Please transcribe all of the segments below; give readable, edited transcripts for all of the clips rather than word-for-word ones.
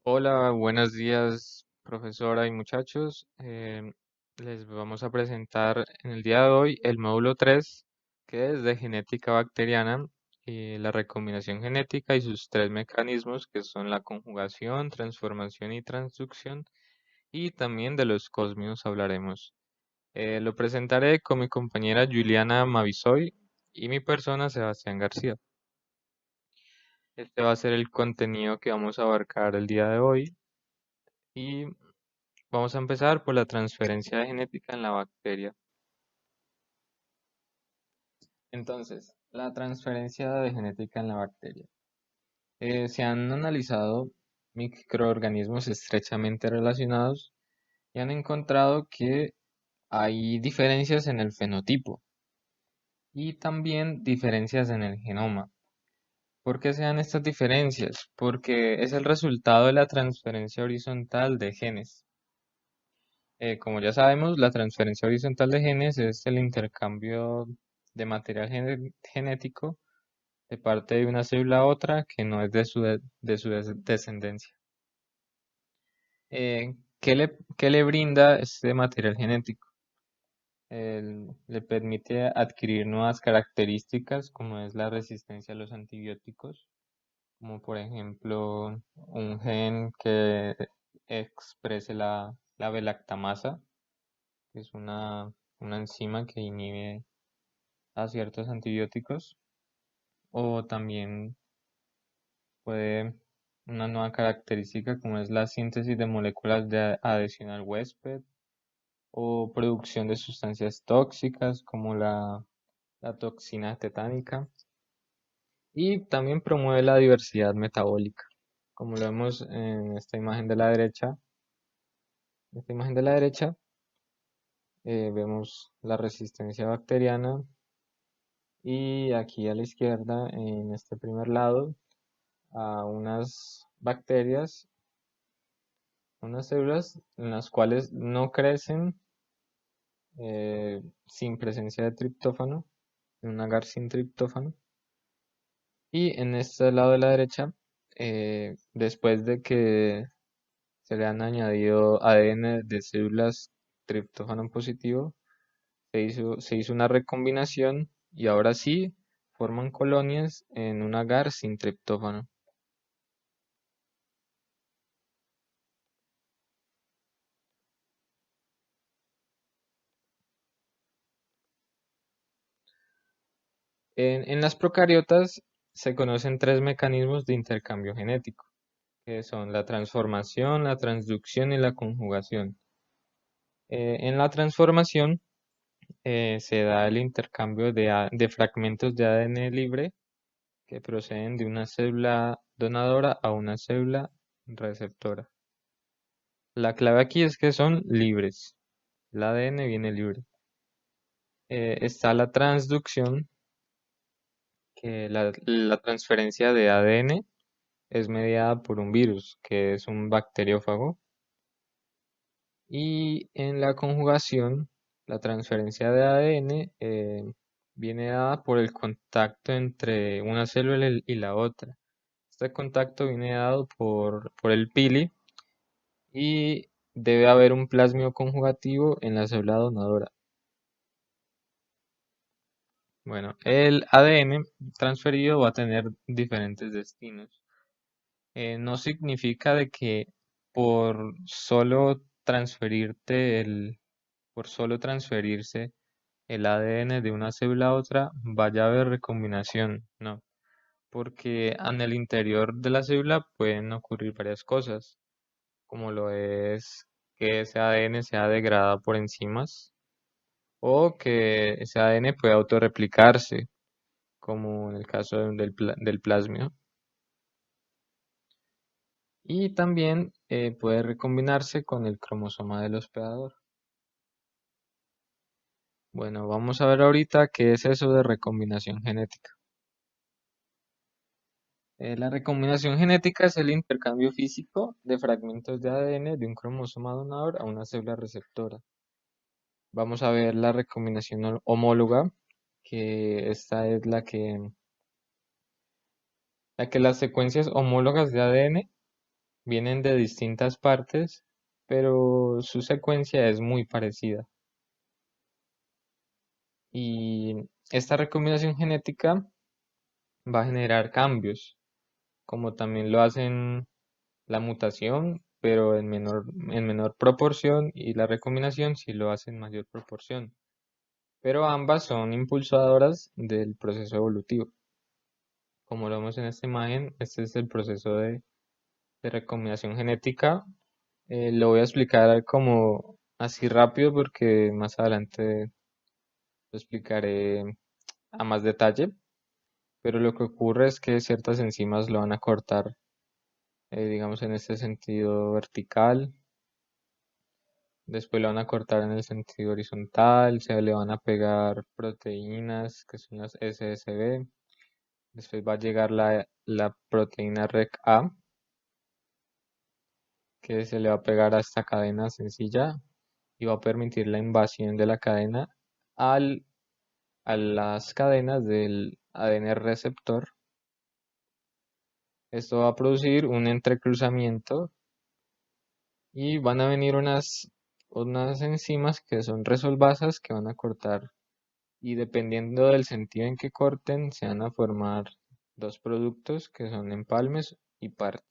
Hola, buenos días, profesora y muchachos. Les vamos a presentar en el día de hoy el módulo 3, que es de genética bacteriana y la recombinación genética y sus tres mecanismos, que son la conjugación, transformación y transducción, y también de los cosmios hablaremos. Lo presentaré con mi compañera Juliana Mavisoy y mi persona Sebastián García. Este va a ser el contenido que vamos a abarcar el día de hoy. Y vamos a empezar por la transferencia de genética en la bacteria. Entonces, la transferencia de genética en la bacteria. Se han analizado microorganismos estrechamente relacionados y han encontrado que hay diferencias en el fenotipo y también diferencias en el genoma. ¿Por qué se dan estas diferencias? Porque es el resultado de la transferencia horizontal de genes. Como ya sabemos, la transferencia horizontal de genes es el intercambio de material genético de parte de una célula a otra que no es de su descendencia. ¿Qué le brinda este material genético? Le permite adquirir nuevas características como es la resistencia a los antibióticos, como por ejemplo un gen que exprese la belactamasa, que es una enzima que inhibe a ciertos antibióticos, o también puede una nueva característica como es la síntesis de moléculas de adhesión al huésped o producción de sustancias tóxicas como la toxina tetánica, y también promueve la diversidad metabólica, como lo vemos en esta imagen de la derecha. En esta imagen de la derecha vemos la resistencia bacteriana. Y aquí a la izquierda, en este primer lado, a unas bacterias, unas células en las cuales no crecen sin presencia de triptófano, en un agar sin triptófano. Y en este lado de la derecha, después de que se le han añadido ADN de células triptófano positivo, se hizo una recombinación y ahora sí forman colonias en un agar sin triptófano. En las procariotas se conocen tres mecanismos de intercambio genético, que son la transformación, la transducción y la conjugación. En la transformación se da el intercambio de fragmentos de ADN libre que proceden de una célula donadora a una célula receptora. La clave aquí es que son libres. El ADN viene libre. Está la transducción, que la transferencia de ADN es mediada por un virus, que es un bacteriófago. Y en la conjugación, la transferencia de ADN viene dada por el contacto entre una célula y la otra. Este contacto viene dado por el pili y debe haber un plasmio conjugativo en la célula donadora. Bueno, el ADN transferido va a tener diferentes destinos. No significa de que por solo por solo transferirse el ADN de una célula a otra vaya a haber recombinación, no, porque en el interior de la célula pueden ocurrir varias cosas, como lo es que ese ADN sea degradado por enzimas o que ese ADN pueda autorreplicarse, como en el caso del plasmio. Y también puede recombinarse con el cromosoma del hospedador. Bueno, vamos a ver ahorita qué es eso de recombinación genética. La recombinación genética es el intercambio físico de fragmentos de ADN de un cromosoma donador a una célula receptora. Vamos a ver la recombinación homóloga, que esta es la que las secuencias homólogas de ADN Vienen de distintas partes, pero su secuencia es muy parecida. Y esta recombinación genética va a generar cambios, como también lo hacen la mutación, pero en menor proporción, y la recombinación sí lo hace en mayor proporción. Pero ambas son impulsadoras del proceso evolutivo. Como lo vemos en esta imagen, este es el proceso de recombinación genética. Lo voy a explicar como así rápido porque más adelante lo explicaré a más detalle. Pero lo que ocurre es que ciertas enzimas lo van a cortar, digamos en este sentido vertical, después lo van a cortar en el sentido horizontal, se le van a pegar proteínas que son las SSB, después va a llegar la proteína REC-A, que se le va a pegar a esta cadena sencilla y va a permitir la invasión de la cadena al, a las cadenas del ADN receptor. Esto va a producir un entrecruzamiento y van a venir unas enzimas que son resolvasas que van a cortar y dependiendo del sentido en que corten se van a formar dos productos que son empalmes y parches.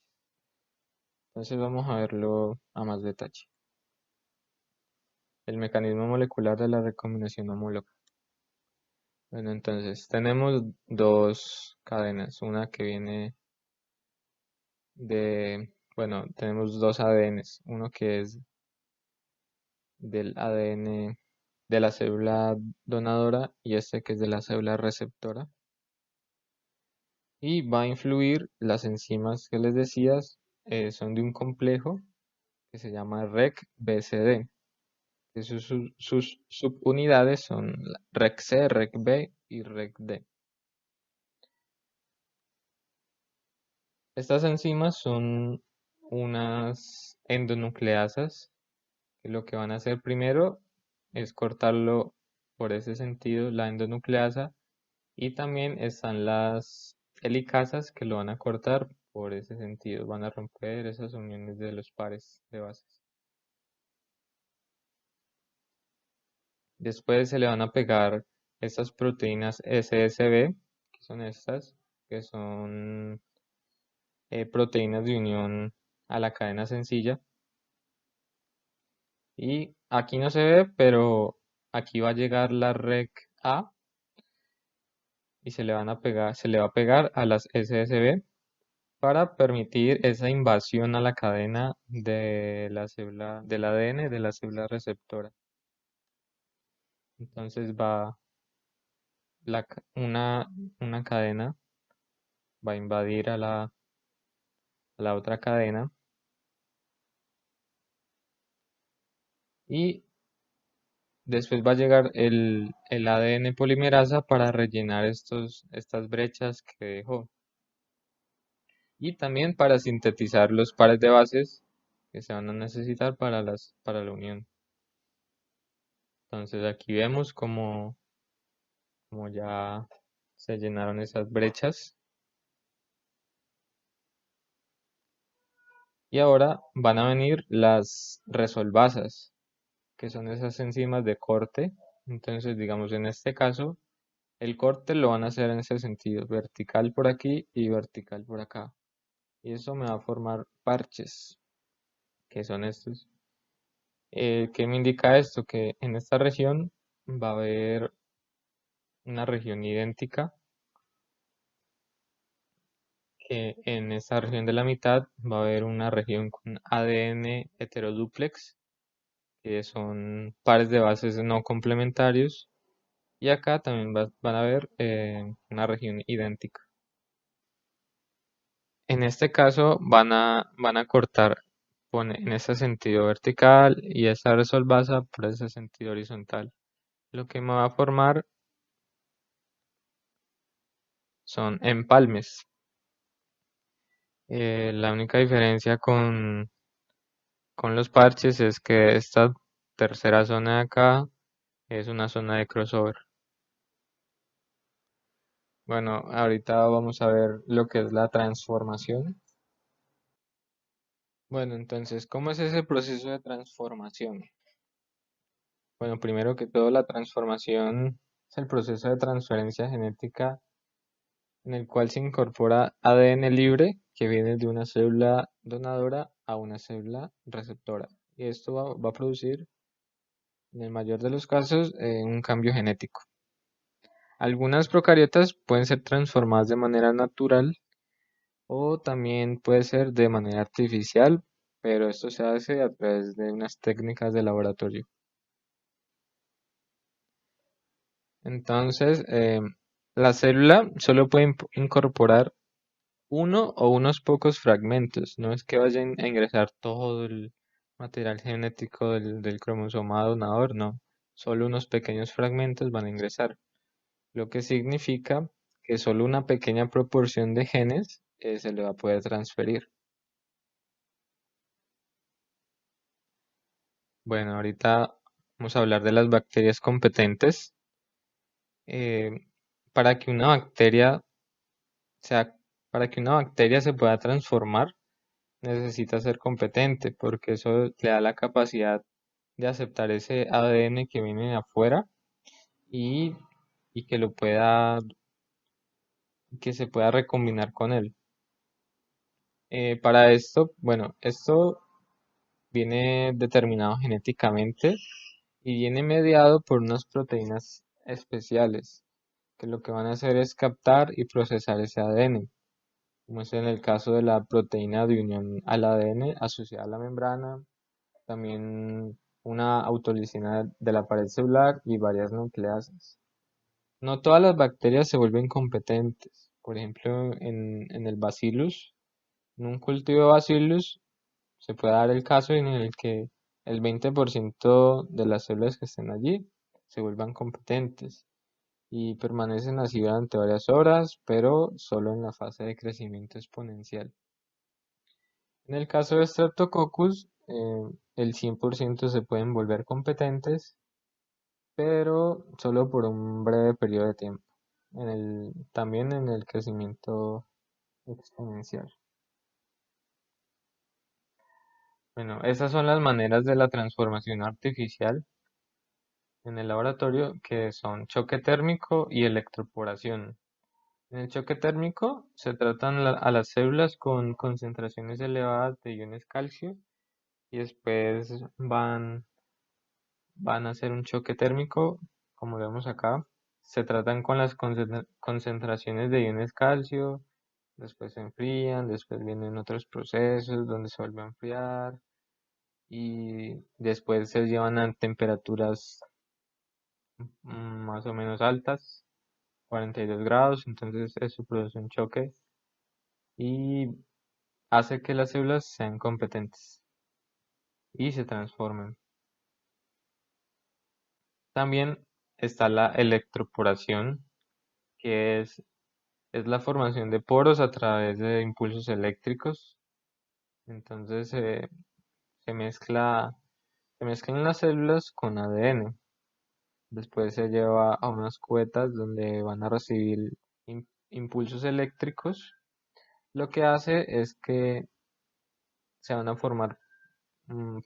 Entonces vamos a verlo a más detalle. El mecanismo molecular de la recombinación homóloga. Bueno, entonces tenemos dos cadenas, una que viene bueno, tenemos dos ADNs, uno que es del ADN de la célula donadora y este que es de la célula receptora. Y va a influir las enzimas que les decías, son de un complejo que se llama REC-BCD. Que sus subunidades son REC-C, REC-B y REC-D. Estas enzimas son unas endonucleasas que lo que van a hacer primero es cortarlo por ese sentido, la endonucleasa, y también están las helicasas que lo van a cortar por ese sentido, van a romper esas uniones de los pares de bases. Después se le van a pegar estas proteínas SSB, que son estas, que son proteínas de unión a la cadena sencilla. Y aquí no se ve, pero aquí va a llegar la REC-A y se le va a pegar a las SSB para permitir esa invasión a la cadena de la célula, del ADN de la célula receptora. Entonces una cadena va a invadir a la otra cadena y después va a llegar el ADN polimerasa para rellenar estas brechas que dejó. Y también para sintetizar los pares de bases que se van a necesitar para la unión. Entonces aquí vemos como ya se llenaron esas brechas. Y ahora van a venir las resolvasas, que son esas enzimas de corte. Entonces, digamos, en este caso, el corte lo van a hacer en ese sentido, vertical por aquí y vertical por acá. Y eso me va a formar parches, que son estos. ¿Qué me indica esto? Que en esta región va a haber una región idéntica, que en esta región de la mitad va a haber una región con ADN heterodúplex, que son pares de bases no complementarios, y acá también van a ver una región idéntica. En este caso van a cortar en ese sentido vertical y esa resolvasa por ese sentido horizontal. Lo que me va a formar son empalmes. La única diferencia con los parches es que esta tercera zona de acá es una zona de crossover. Bueno, ahorita vamos a ver lo que es la transformación. Bueno, entonces, ¿cómo es ese proceso de transformación? Bueno, primero que todo, la transformación es el proceso de transferencia genética en el cual se incorpora ADN libre que viene de una célula donadora a una célula receptora. Y esto va a producir, en el mayor de los casos, un cambio genético. Algunas procariotas pueden ser transformadas de manera natural o también puede ser de manera artificial, pero esto se hace a través de unas técnicas de laboratorio. Entonces, la célula solo puede incorporar uno o unos pocos fragmentos. No es que vayan a ingresar todo el material genético del cromosoma donador, no. Solo unos pequeños fragmentos van a ingresar, lo que significa que solo una pequeña proporción de genes se le va a poder transferir. Bueno, ahorita vamos a hablar de las bacterias competentes. Eh, para que una bacteria sea, para que una bacteria se pueda transformar, necesita ser competente, porque eso le da la capacidad de aceptar ese ADN que viene de afuera y, y que se pueda recombinar con él. Para esto, bueno, esto viene determinado genéticamente y viene mediado por unas proteínas especiales, que lo que van a hacer es captar y procesar ese ADN, como es en el caso de la proteína de unión al ADN asociada a la membrana, también una autolisina de la pared celular y varias nucleasas. No todas las bacterias se vuelven competentes. Por ejemplo, en el Bacillus, en un cultivo de Bacillus, se puede dar el caso en el que el 20% de las células que estén allí se vuelvan competentes y permanecen así durante varias horas, pero solo en la fase de crecimiento exponencial. En el caso de Streptococcus, el 100% se pueden volver competentes, pero solo por un breve periodo de tiempo. También en el crecimiento exponencial. Bueno, esas son las maneras de la transformación artificial en el laboratorio, que son choque térmico y electroporación. En el choque térmico se tratan a las células con concentraciones elevadas de iones calcio y después van a hacer un choque térmico, como lo vemos acá. Se tratan con las concentraciones de iones calcio, después se enfrían, después vienen otros procesos donde se vuelve a enfriar y después se llevan a temperaturas más o menos altas, 42 grados, entonces eso produce un choque y hace que las células sean competentes y se transformen. También está la electroporación, que es la formación de poros a través de impulsos eléctricos. Entonces se mezcla, se mezclan las células con ADN. Después se lleva a unas cubetas donde van a recibir impulsos eléctricos. Lo que hace es que se van a formar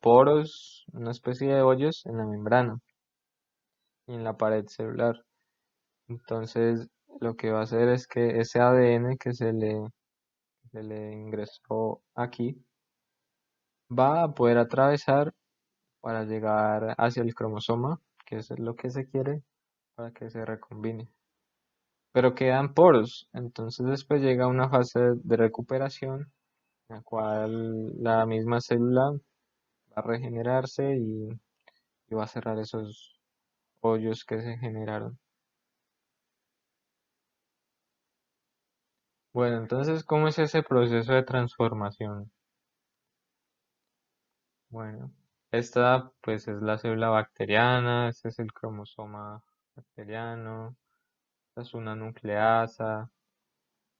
poros, una especie de hoyos en la membrana y en la pared celular. Entonces, lo que va a hacer es que ese ADN que se le ingresó aquí va a poder atravesar para llegar hacia el cromosoma, que es lo que se quiere para que se recombine. Pero quedan poros, entonces después llega una fase de recuperación, en la cual la misma célula va a regenerarse y va a cerrar esos hoyos que se generaron. Bueno, entonces, ¿cómo es ese proceso de transformación? Bueno, esta pues es la célula bacteriana, este es el cromosoma bacteriano, esta es una nucleasa,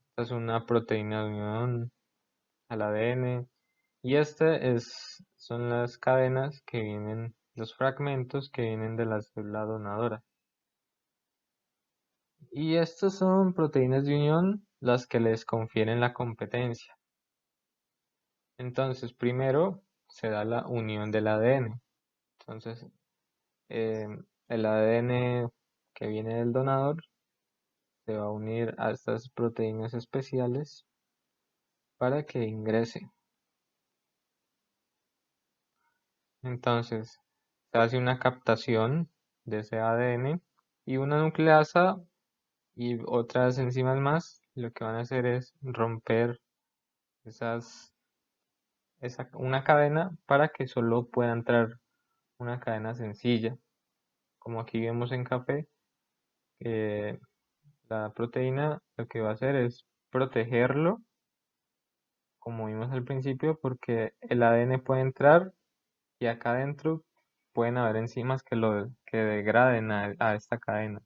esta es una proteína de unión al ADN y son las cadenas que vienen, los fragmentos que vienen de la célula donadora. Y estas son proteínas de unión las que les confieren la competencia. Entonces, primero se da la unión del ADN. Entonces, el ADN que viene del donador se va a unir a estas proteínas especiales para que ingrese. Entonces, se hace una captación de ese ADN y una nucleasa y otras enzimas más lo que van a hacer es romper una cadena para que solo pueda entrar una cadena sencilla. Como aquí vemos en café, la proteína lo que va a hacer es protegerlo, como vimos al principio, porque el ADN puede entrar y acá adentro pueden haber enzimas que degraden a esta cadena.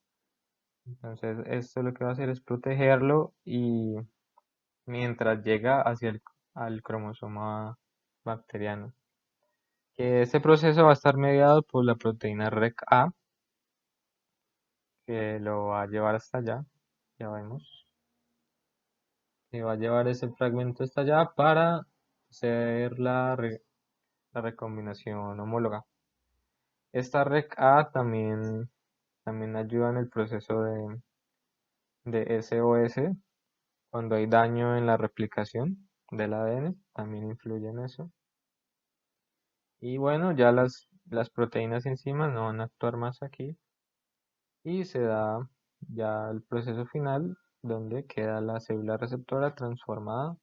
Entonces esto lo que va a hacer es protegerlo y mientras llega al cromosoma bacteriano. Que ese proceso va a estar mediado por la proteína REC-A, que lo va a llevar hasta allá, ya vemos, que va a llevar ese fragmento hasta allá para hacer la recombinación homóloga. Esta REC-A también ayuda en el proceso de SOS, cuando hay daño en la replicación del ADN, también influye en eso. Y bueno, ya las proteínas enzimas no van a actuar más aquí y se da ya el proceso final donde queda la célula receptora transformada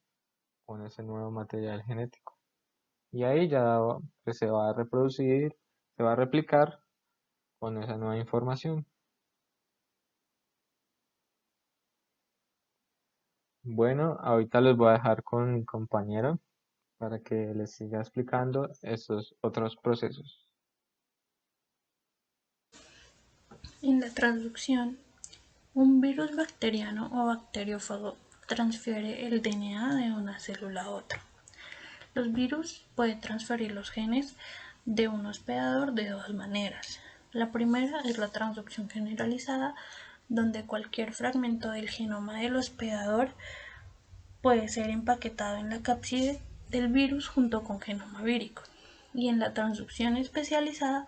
con ese nuevo material genético. Y ahí ya pues, se va a reproducir, se va a replicar con esa nueva información. Bueno, ahorita los voy a dejar con mi compañero para que les siga explicando estos otros procesos. En la transducción, un virus bacteriano o bacteriófago transfiere el DNA de una célula a otra. Los virus pueden transferir los genes de un hospedador de dos maneras. La primera es la transducción generalizada, donde cualquier fragmento del genoma del hospedador puede ser empaquetado en la cápside del virus junto con genoma vírico. Y en la transducción especializada,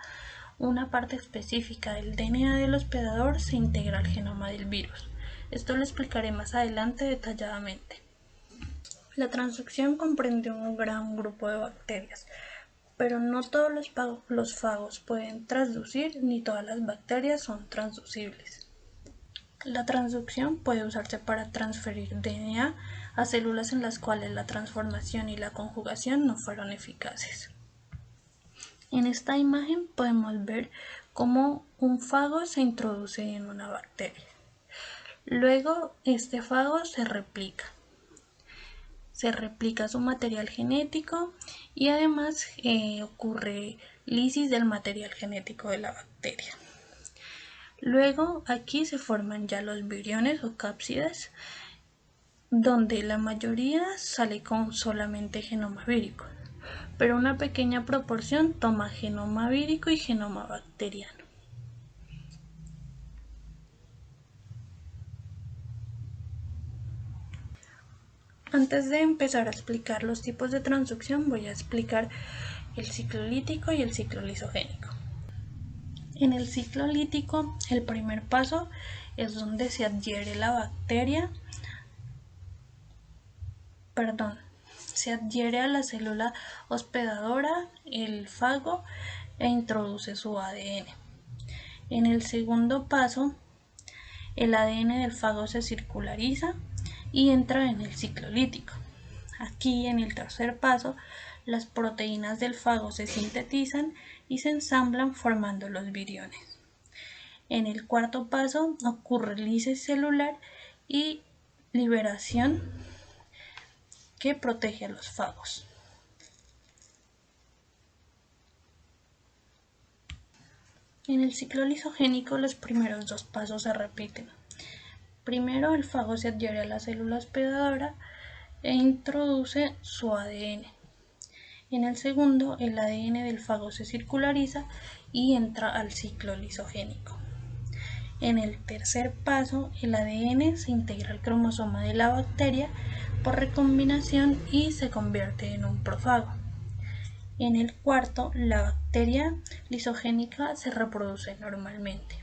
una parte específica del DNA del hospedador se integra al genoma del virus. Esto lo explicaré más adelante detalladamente. La transducción comprende un gran grupo de bacterias, pero no todos los fagos pueden transducir ni todas las bacterias son transducibles. La transducción puede usarse para transferir DNA a células en las cuales la transformación y la conjugación no fueron eficaces. En esta imagen podemos ver cómo un fago se introduce en una bacteria. Luego este fago se replica su material genético y además ocurre lisis del material genético de la bacteria. Luego aquí se forman ya los viriones o cápsides, donde la mayoría sale con solamente genoma vírico, pero una pequeña proporción toma genoma vírico y genoma bacteriano. Antes de empezar a explicar los tipos de transducción, voy a explicar el ciclo lítico y el ciclo lisogénico. En el ciclo lítico, el primer paso es donde se adhiere la bacteria, se adhiere a la célula hospedadora, el fago, e introduce su ADN. En el segundo paso, el ADN del fago se circulariza y entra en el ciclo lítico. Aquí, en el tercer paso, las proteínas del fago se sintetizan y se ensamblan formando los viriones. En el cuarto paso ocurre lisis celular y liberación que protege a los fagos. En el ciclo lisogénico los primeros dos pasos se repiten. Primero el fago se adhiere a la célula hospedadora e introduce su ADN. En el segundo, el ADN del fago se circulariza y entra al ciclo lisogénico. En el tercer paso, el ADN se integra al cromosoma de la bacteria por recombinación y se convierte en un profago. En el cuarto, la bacteria lisogénica se reproduce normalmente.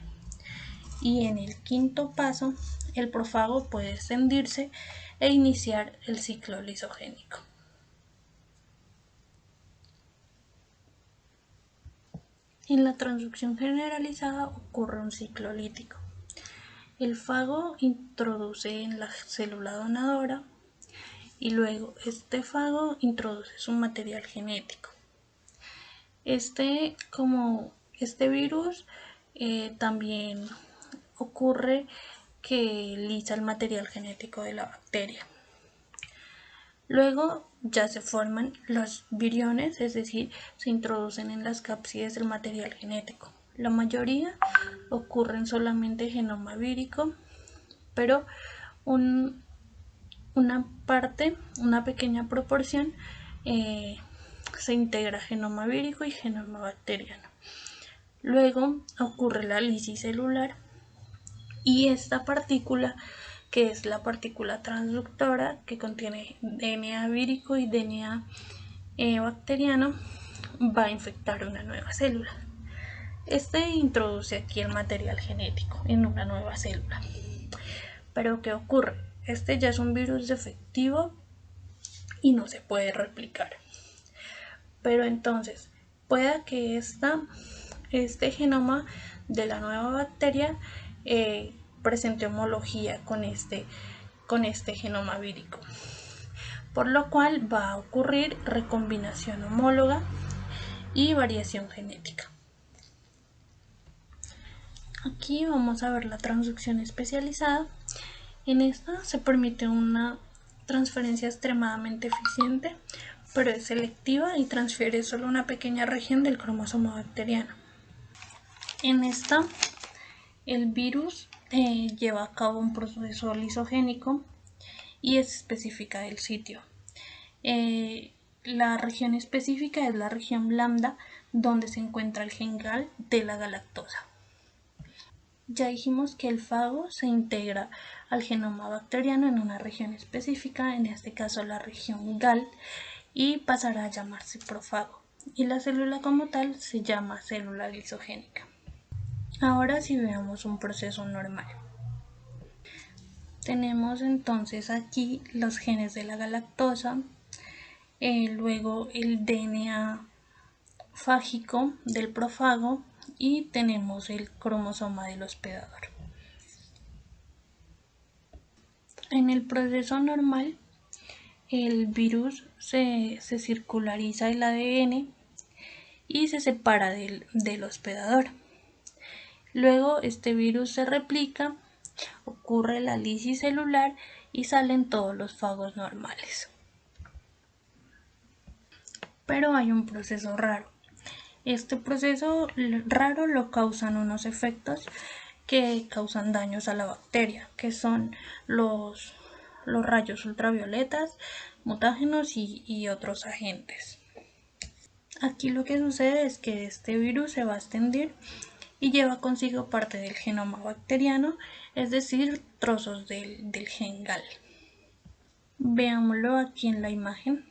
Y en el quinto paso, el profago puede extendirse e iniciar el ciclo lisogénico. En la transducción generalizada ocurre un ciclo lítico. El fago introduce en la célula donadora y luego este fago introduce su material genético. Como este virus también ocurre que lisa el material genético de la bacteria. Luego ya se forman los viriones, es decir, se introducen en las cápsides el material genético. La mayoría ocurren solamente en genoma vírico, pero una pequeña proporción se integra genoma vírico y genoma bacteriano. Luego ocurre la lisis celular y esta partícula, que es la partícula transductora que contiene DNA vírico y DNA bacteriano, va a infectar una nueva célula. Introduce aquí el material genético en una nueva célula. Pero ¿qué ocurre? Ya es un virus defectivo y no se puede replicar. Pero entonces, pueda que este genoma de la nueva bacteria presente homología con este genoma vírico, por lo cual va a ocurrir recombinación homóloga y variación genética. Aquí vamos a ver la transducción especializada. En esta se permite una transferencia extremadamente eficiente, pero es selectiva y transfiere solo una pequeña región del cromosoma bacteriano. En esta, el virus lleva a cabo un proceso lisogénico y es específica del sitio. La región específica es la región lambda, donde se encuentra el gen GAL de la galactosa. Ya dijimos que el fago se integra al genoma bacteriano en una región específica, en este caso la región GAL, y pasará a llamarse profago. Y la célula como tal se llama célula lisogénica. Ahora sí veamos un proceso normal. Tenemos entonces aquí los genes de la galactosa, luego el DNA fágico del profago y tenemos el cromosoma del hospedador. En el proceso normal, el virus se circulariza el ADN y se separa del hospedador. Luego este virus se replica, ocurre la lisis celular y salen todos los fagos normales. Pero hay un proceso raro. Este proceso raro lo causan unos efectos que causan daños a la bacteria, que son los rayos ultravioletas, mutágenos y otros agentes. Aquí lo que sucede es que este virus se va a extender y lleva consigo parte del genoma bacteriano, es decir, trozos del gen GAL. Veámoslo aquí en la imagen.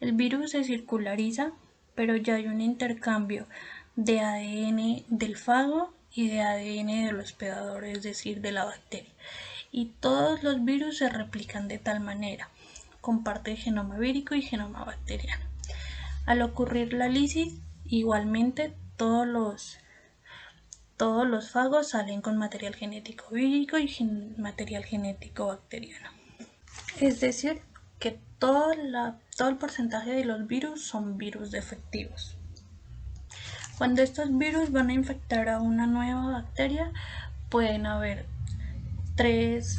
El virus se circulariza, pero ya hay un intercambio de ADN del fago y de ADN del hospedador, es decir, de la bacteria. Y todos los virus se replican de tal manera, con parte de genoma vírico y genoma bacteriano. Al ocurrir la lisis, igualmente todos los fagos salen con material genético vírico y material genético bacteriano. Es decir, que todo el porcentaje de los virus son virus defectivos. Cuando estos virus van a infectar a una nueva bacteria, pueden haber 3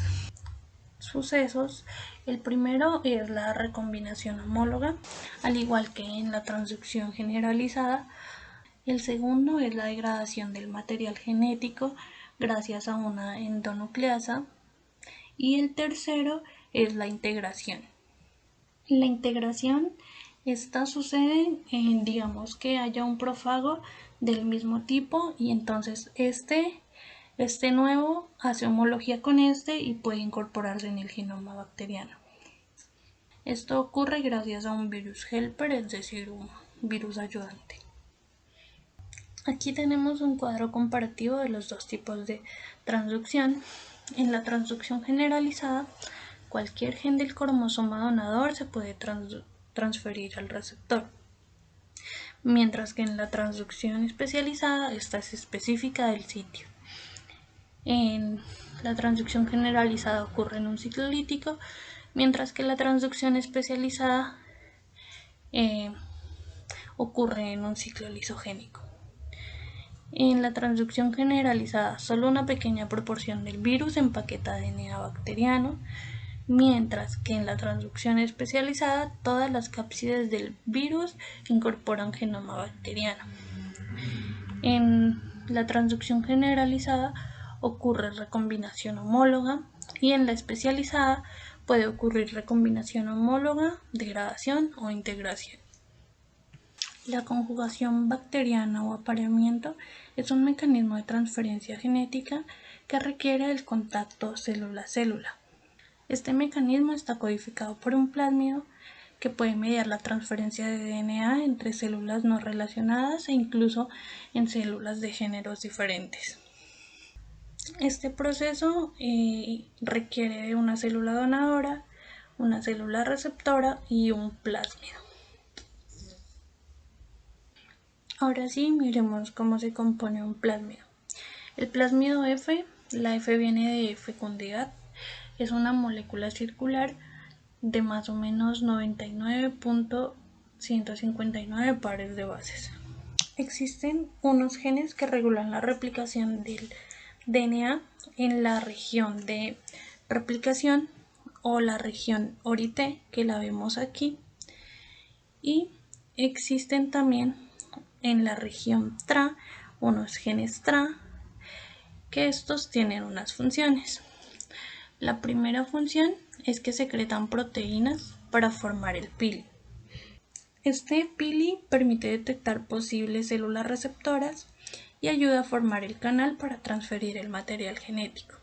sucesos. El primero es la recombinación homóloga, al igual que en la transducción generalizada. El segundo es la degradación del material genético gracias a una endonucleasa. Y el tercero es la integración. La integración sucede en, digamos, que haya un profago del mismo tipo y entonces este nuevo hace homología con y puede incorporarse en el genoma bacteriano. Esto ocurre gracias a un virus helper, es decir, un virus ayudante. Aquí tenemos un cuadro comparativo de los dos tipos de transducción. En la transducción generalizada, cualquier gen del cromosoma donador se puede transferir al receptor, mientras que en la transducción especializada esta es específica del sitio. En la transducción generalizada ocurre en un ciclo lítico, mientras que la transducción especializada ocurre en un ciclo lisogénico. En la transducción generalizada, solo una pequeña proporción del virus empaqueta DNA bacteriano, mientras que en la transducción especializada, todas las cápsides del virus incorporan genoma bacteriano. En la transducción generalizada ocurre recombinación homóloga y en la especializada puede ocurrir recombinación homóloga, degradación o integración. La conjugación bacteriana o apareamiento es un mecanismo de transferencia genética que requiere el contacto célula-célula. Este mecanismo está codificado por un plásmido que puede mediar la transferencia de DNA entre células no relacionadas e incluso en células de géneros diferentes. Este proceso requiere de una célula donadora, una célula receptora y un plásmido. Ahora sí, miremos cómo se compone un plásmido. El plásmido F, la F viene de fecundidad, es una molécula circular de más o menos 99.159 pares de bases. Existen unos genes que regulan la replicación del DNA en la región de replicación o la región ORI-T, que la vemos aquí, y existen también en la región TRA unos genes TRA que estos tienen unas funciones. La primera función es que secretan proteínas para formar el pili. Este pili permite detectar posibles células receptoras y ayuda a formar el canal para transferir el material genético.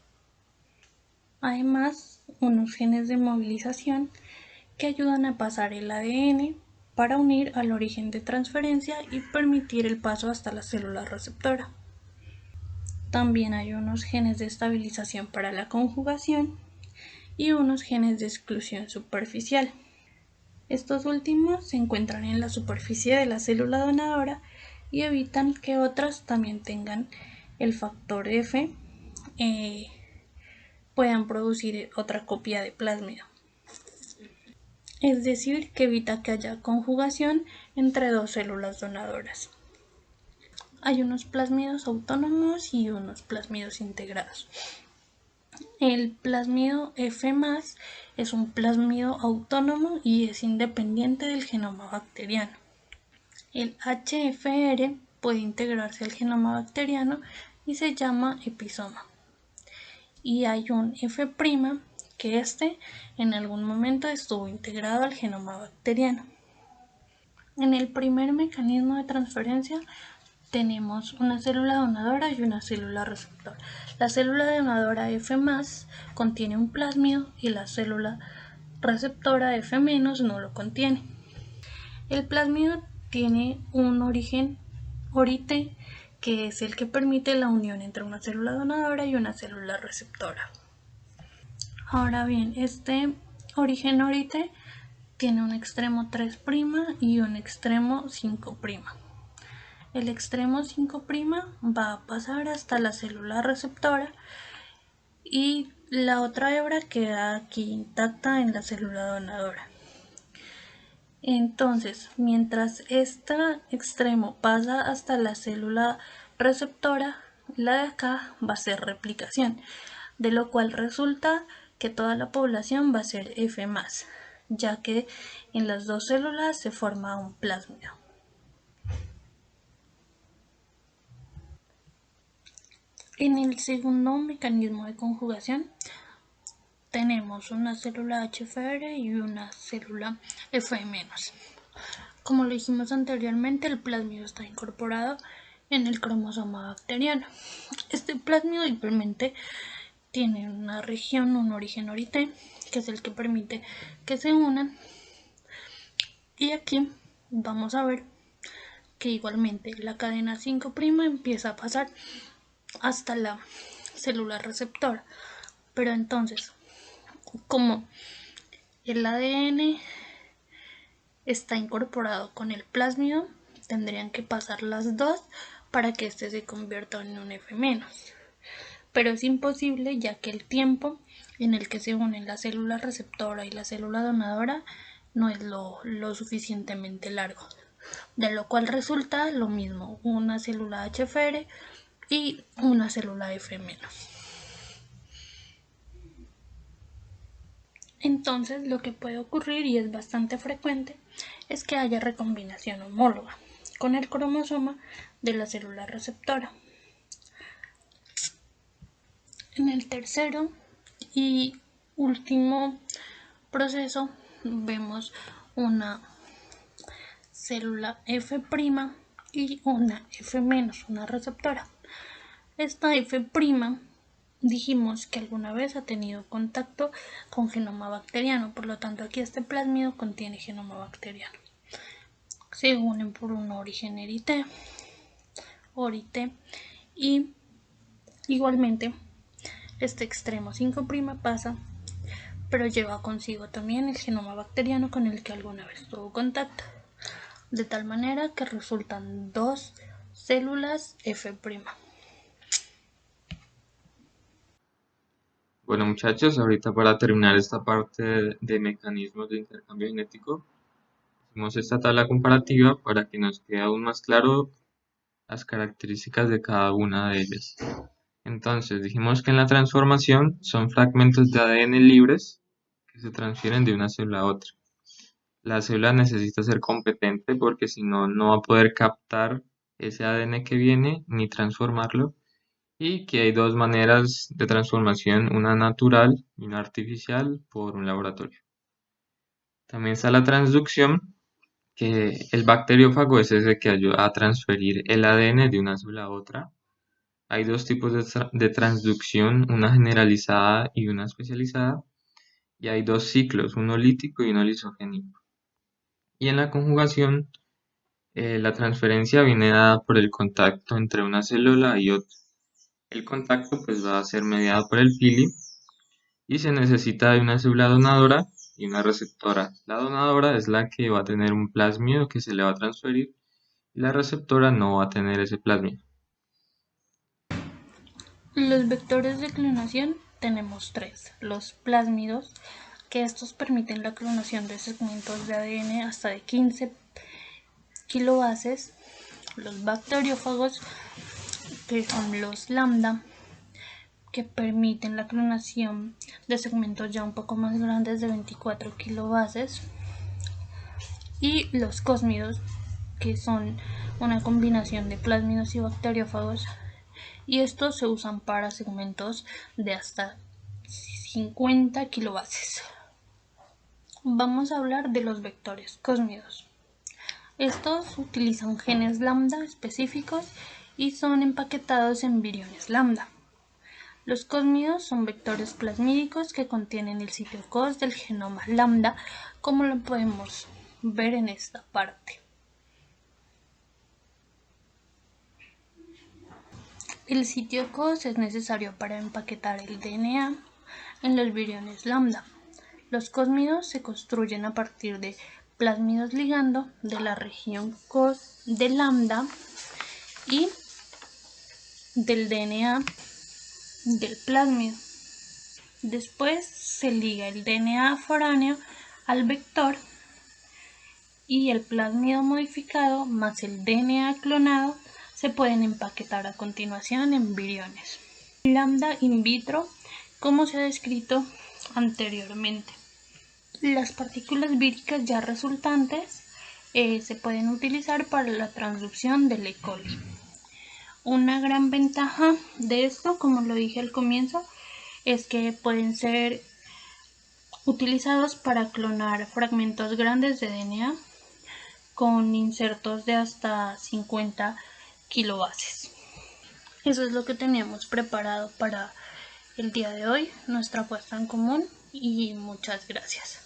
Además, unos genes de movilización que ayudan a pasar el ADN para unir al origen de transferencia y permitir el paso hasta la célula receptora. También hay unos genes de estabilización para la conjugación y unos genes de exclusión superficial. Estos últimos se encuentran en la superficie de la célula donadora y evitan que otras también tengan el factor F, puedan producir otra copia de plásmido. Es decir, que evita que haya conjugación entre dos células donadoras. Hay unos plásmidos autónomos y unos plásmidos integrados. El plásmido F+ es un plásmido autónomo y es independiente del genoma bacteriano. El HFR puede integrarse al genoma bacteriano y se llama episoma. Y hay un F' que en algún momento estuvo integrado al genoma bacteriano. En el primer mecanismo de transferencia tenemos una célula donadora y una célula receptora. La célula donadora F+ contiene un plásmido y la célula receptora F- no lo contiene. El plásmido tiene un origen ORI-T, que es el que permite la unión entre una célula donadora y una célula receptora. Ahora bien, este origen ORI-T tiene un extremo 3' y un extremo 5'. El extremo 5' va a pasar hasta la célula receptora y la otra hebra queda aquí intacta en la célula donadora. Entonces, mientras este extremo pasa hasta la célula receptora, la de acá va a ser replicación, de lo cual resulta que toda la población va a ser F+, ya que en las dos células se forma un plásmido. En el segundo mecanismo de conjugación tenemos una célula HFR y una célula F-. Como lo dijimos anteriormente, el plásmido está incorporado en el cromosoma bacteriano. Este plásmido igualmente tiene una región, un origen ORI-T, que es el que permite que se unan. Y aquí vamos a ver que igualmente la cadena 5' empieza a pasar hasta la célula receptora. Pero entonces, como el ADN está incorporado con el plásmido, tendrían que pasar las dos para que este se convierta en un F-. Pero es imposible, ya que el tiempo en el que se unen la célula receptora y la célula donadora no es lo suficientemente largo, de lo cual resulta lo mismo, una célula HFR y una célula F-. Entonces lo que puede ocurrir, y es bastante frecuente, es que haya recombinación homóloga con el cromosoma de la célula receptora. En el tercero y último proceso vemos una célula F' y una F-, una receptora. Esta F' dijimos que alguna vez ha tenido contacto con genoma bacteriano, por lo tanto aquí este plásmido contiene genoma bacteriano. Se unen por un origen ORI-T, y igualmente este extremo 5' pasa, pero lleva consigo también el genoma bacteriano con el que alguna vez tuvo contacto, de tal manera que resultan dos células F'. Bueno, muchachos, ahorita para terminar esta parte de mecanismos de intercambio genético, hicimos esta tabla comparativa para que nos quede aún más claro las características de cada una de ellas. Entonces, dijimos que en la transformación son fragmentos de ADN libres que se transfieren de una célula a otra. La célula necesita ser competente porque si no, no va a poder captar ese ADN que viene ni transformarlo, y que hay dos maneras de transformación, una natural y una artificial por un laboratorio. También está la transducción, que el bacteriófago es ese que ayuda a transferir el ADN de una célula a otra. Hay dos tipos de transducción, una generalizada y una especializada, y hay dos ciclos, uno lítico y uno lisogénico. Y en la conjugación, la transferencia viene dada por el contacto entre una célula y otra. El contacto pues va a ser mediado por el pili y se necesita de una célula donadora y una receptora. La donadora es la que va a tener un plásmido que se le va a transferir y la receptora no va a tener ese plásmido. Los vectores de clonación tenemos tres: los plásmidos, que estos permiten la clonación de segmentos de ADN hasta de 15 kilobases; los bacteriófagos, que son los lambda, que permiten la clonación de segmentos ya un poco más grandes de 24 kilobases; y los cósmidos, que son una combinación de plásmidos y bacteriófagos, y estos se usan para segmentos de hasta 50 kilobases. Vamos a hablar de los vectores cósmidos. Estos utilizan genes lambda específicos y son empaquetados en viriones lambda. Los cósmidos son vectores plasmídicos que contienen el sitio cos del genoma lambda, como lo podemos ver en esta parte. El sitio cos es necesario para empaquetar el DNA en los viriones lambda. Los cósmidos se construyen a partir de plásmidos ligando de la región cos de lambda y del DNA del plásmido. Después se liga el DNA foráneo al vector y el plásmido modificado más el DNA clonado se pueden empaquetar a continuación en viriones lambda in vitro, como se ha descrito anteriormente. Las partículas víricas ya resultantes se pueden utilizar para la transducción del E. coli. Una gran ventaja de esto, como lo dije al comienzo, es que pueden ser utilizados para clonar fragmentos grandes de DNA con insertos de hasta 50 kilobases. Eso es lo que teníamos preparado para el día de hoy, nuestra puesta en común. y muchas gracias.